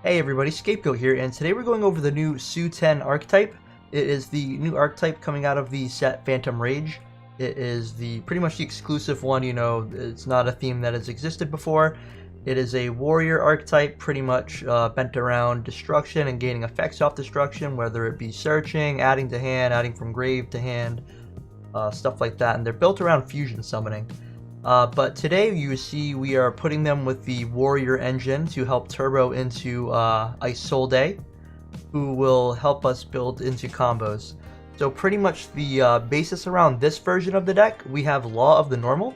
Hey everybody, Scapegoat here, and today we're going over the new Souten archetype. It is the new archetype coming out of the set Phantom Rage. It is pretty much the exclusive one, it's not a theme that has existed before. It is a warrior archetype, pretty much bent around destruction and gaining effects off destruction, whether it be searching, adding to hand, adding from grave to hand, stuff like that, and they're built around fusion summoning. But today you see we are putting them with the Warrior engine to help turbo into Isolde, who will help us build into combos. So pretty much the basis around this version of the deck, we have Law of the Normal.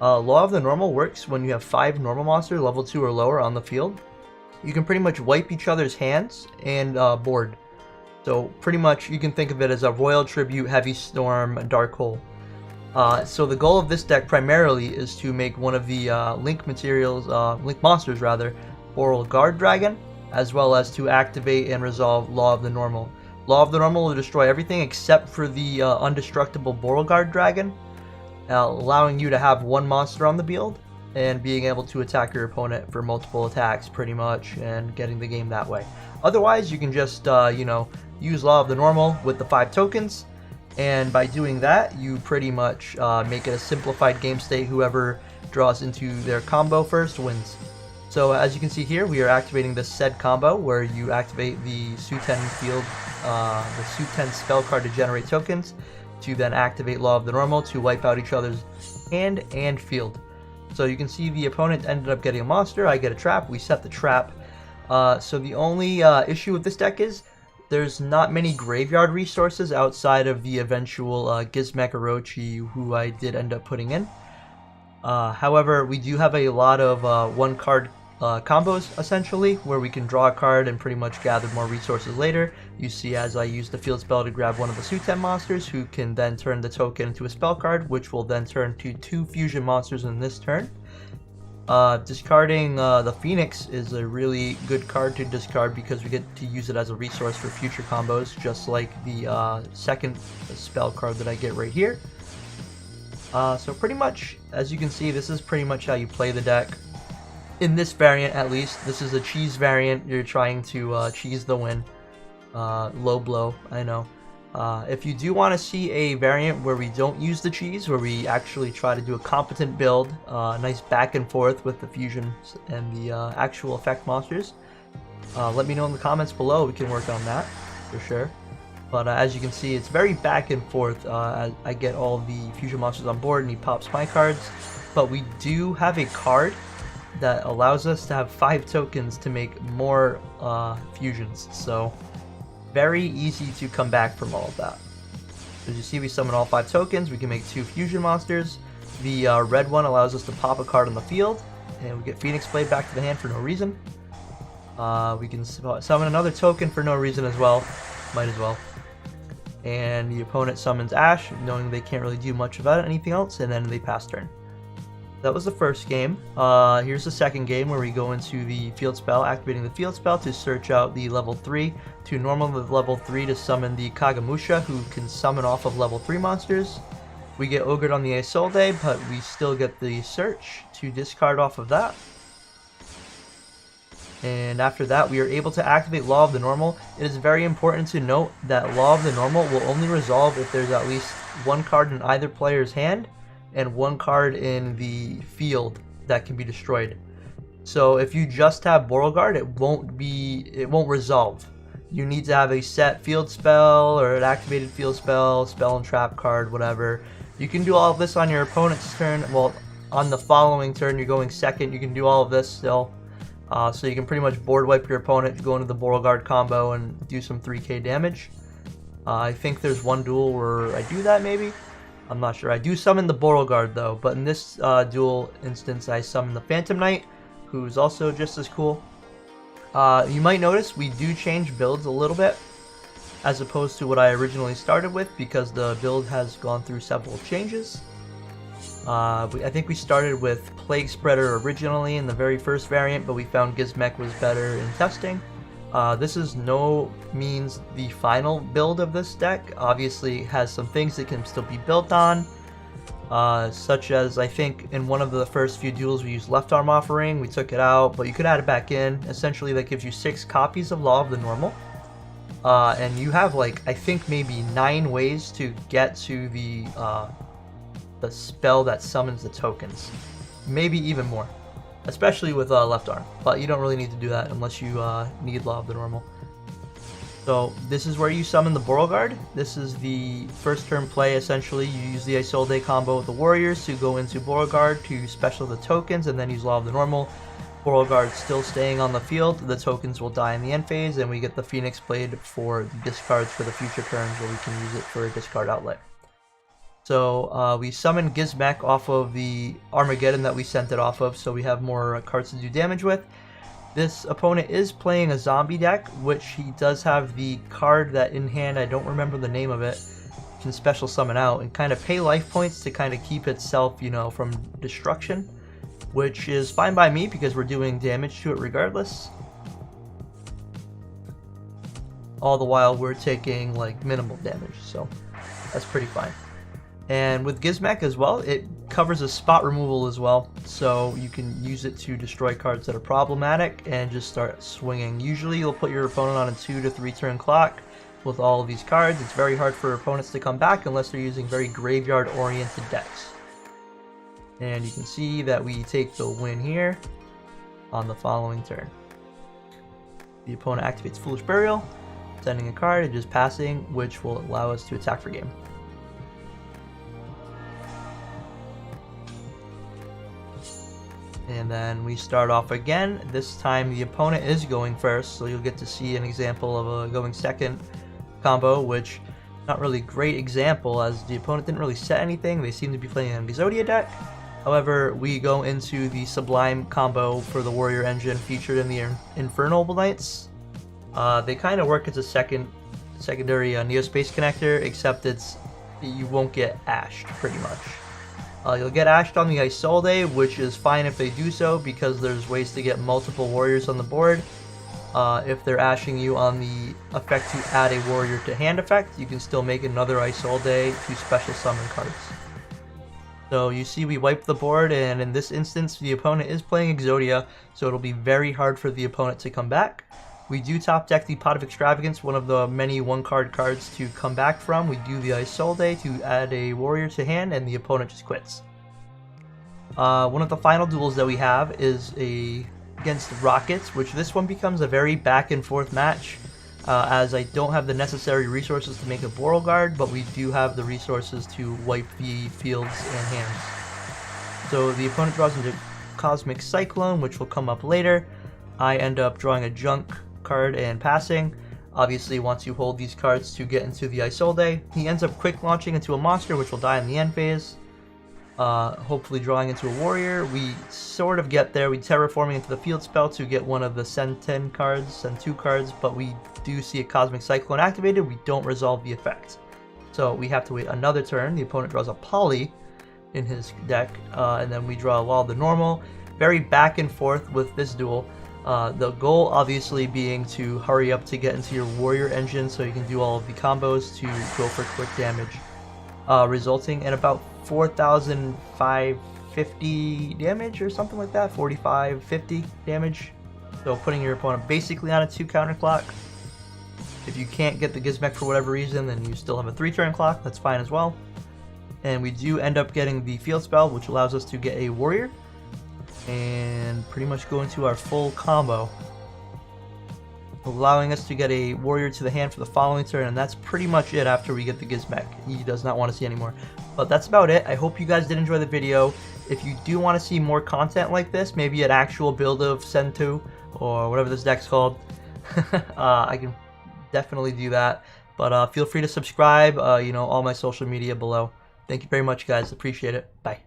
Law of the Normal works when you have 5 normal monsters, level 2 or lower, on the field. You can pretty much wipe each other's hands and board. So pretty much you can think of it as a Royal Tribute, Heavy Storm, Dark Hole. So the goal of this deck primarily is to make one of the link monsters rather, Oral Guard Dragon, as well as to activate and resolve Law of the Normal. Law of the Normal will destroy everything except for the undestructible Beauregard Dragon, allowing you to have one monster on the field and being able to attack your opponent for multiple attacks pretty much and getting the game that way. Otherwise, you can just, use Law of the Normal with the 5 tokens, and by doing that, you pretty much make it a simplified game state. Whoever draws into their combo first wins. So as you can see here, we are activating the said combo where you activate the Souten field, the Souten spell card to generate tokens, to then activate Law of the Normal to wipe out each other's hand and field. So you can see the opponent ended up getting a monster, I get a trap, we set the trap. So the only issue with this deck is there's not many graveyard resources outside of the eventual Gizmek Orochi, who I did end up putting in. However, we do have a lot of one-card combos, essentially, where we can draw a card and pretty much gather more resources later. You see as I use the field spell to grab one of the Souten monsters, who can then turn the token into a spell card, which will then turn to 2 fusion monsters in this turn. Discarding the Phoenix is a really good card to discard because we get to use it as a resource for future combos, just like the second spell card that I get right here. So pretty much, as you can see, this is pretty much how you play the deck. In this variant, at least, this is a cheese variant. You're trying to cheese the win. Low blow, I know. If you do want to see a variant where we don't use the cheese, where we actually try to do a competent build, nice back and forth with the fusions and the actual effect monsters, let me know in the comments below. We can work on that for sure. But as you can see, it's very back and forth. I get all the fusion monsters on board and he pops my cards. But we do have a card that allows us to have 5 tokens to make more fusions. So very easy to come back from all of that. As you see, we summon all 5 tokens. We can make 2 fusion monsters. The red one allows us to pop a card on the field, and we get Phoenix Blade back to the hand for no reason. We can summon another token for no reason as well. Might as well. And the opponent summons Ash, knowing they can't really do much about it, anything else, and then they pass turn. That was the first game. Here's the second game where we go into the field spell, activating the field spell to search out the level 3, to normal with level 3 to summon the Kagamusha, who can summon off of level 3 monsters. We get Ogred on the Isolde, but we still get the search to discard off of that. And after that, we are able to activate Law of the Normal. It is very important to note that Law of the Normal will only resolve if there's at least 1 card in either player's hand and 1 card in the field that can be destroyed. So if you just have Beauregard, it won't resolve. You need to have a set field spell or an activated field spell, spell and trap card, whatever. You can do all of this on your opponent's turn. Well, on the following turn, you're going second, you can do all of this still. So you can pretty much board wipe your opponent, go into the Beauregard combo and do some 3k damage. I think there's one duel where I do that maybe. I'm not sure. I do summon the Beauregard though, but in this duel instance I summon the Phantom Knight, who's also just as cool. You might notice we do change builds a little bit as opposed to what I originally started with, because the build has gone through several changes. I think we started with Plague Spreader originally in the very first variant, but we found Gizmek was better in testing. This is no means the final build of this deck. Obviously it has some things that can still be built on. such as I think in one of the first few duels we used left arm offering, we took it out, but you could add it back in. Essentially that gives you 6 copies of Law of the Normal. And you have like, I think maybe 9 ways to get to the spell that summons the tokens. Maybe even more, especially with left arm, but you don't really need to do that unless you need Law of the Normal. So this is where you summon the Beauregard. This is the first turn play essentially. You use the Isolde combo with the warriors to go into Beauregard to special the tokens and then use Law of the Normal. Beauregard still staying on the field, the tokens will die in the end phase and we get the Phoenix Blade for the discards for the future turns where we can use it for a discard outlet. So we summon Gizmek off of the Armageddon that we sent it off of, so we have more cards to do damage with. This opponent is playing a zombie deck, which he does have the card that in hand, I don't remember the name of it, can special summon out and kind of pay life points to kind of keep itself, you know, from destruction, which is fine by me because we're doing damage to it regardless. All the while we're taking like minimal damage, so that's pretty fine. And with Gizmek as well, it covers a spot removal as well, so you can use it to destroy cards that are problematic and just start swinging. Usually you'll put your opponent on a 2 to 3 turn clock with all of these cards. It's very hard for opponents to come back unless they're using very graveyard oriented decks. And you can see that we take the win here on the following turn. The opponent activates Foolish Burial, sending a card and just passing, which will allow us to attack for game. And then we start off again. This time the opponent is going first, so you'll get to see an example of a going second combo, which not really great example as the opponent didn't really set anything. They seem to be playing an Exodia deck. However, we go into the Sublime combo for the Warrior Engine featured in the Infernal Knights. They kind of work as a secondary Neospace connector, except you won't get ashed pretty much. You'll get ashed on the Isolde, which is fine if they do so because there's ways to get multiple warriors on the board. If they're ashing you on the effect to add a warrior to hand effect, you can still make another Isolde to special summon cards. So you see we wipe the board, and in this instance the opponent is playing Exodia, so it'll be very hard for the opponent to come back. We do top deck the Pot of Extravagance, one of the many one-card cards to come back from. We do the Isolde to add a warrior to hand, and the opponent just quits. One of the final duels that we have is against Rockets, which this one becomes a very back-and-forth match, as I don't have the necessary resources to make a Beauregard, but we do have the resources to wipe the fields and hands. So the opponent draws into Cosmic Cyclone, which will come up later. I end up drawing a junk card and passing. Obviously wants you hold these cards to get into the Isolde. He ends up quick launching into a monster, which will die in the end phase. Hopefully drawing into a warrior. We sort of get there. We terraforming into the field spell to get one of the send 10 cards, send 2 cards, but we do see a Cosmic Cyclone activated. We don't resolve the effect. So we have to wait another turn. The opponent draws a Poly in his deck, and then we draw a Law of the Normal. Very back and forth with this duel. The goal obviously being to hurry up to get into your Warrior Engine so you can do all of the combos to go for quick damage, resulting in about 4,550 damage or something like that, 4,550 damage. So putting your opponent basically on a 2 counter clock. If you can't get the Gizmek for whatever reason, then you still have a 3 turn clock, that's fine as well. And we do end up getting the field spell, which allows us to get a warrior and pretty much go into our full combo, allowing us to get a warrior to the hand for the following turn, and that's pretty much it after we get the Gizmek. He does not want to see anymore. But that's about it. I hope you guys did enjoy the video. If you do want to see more content like this, maybe an actual build of Sentu or whatever this deck's called, I can definitely do that. But feel free to subscribe, all my social media below. Thank you very much, guys. Appreciate it. Bye.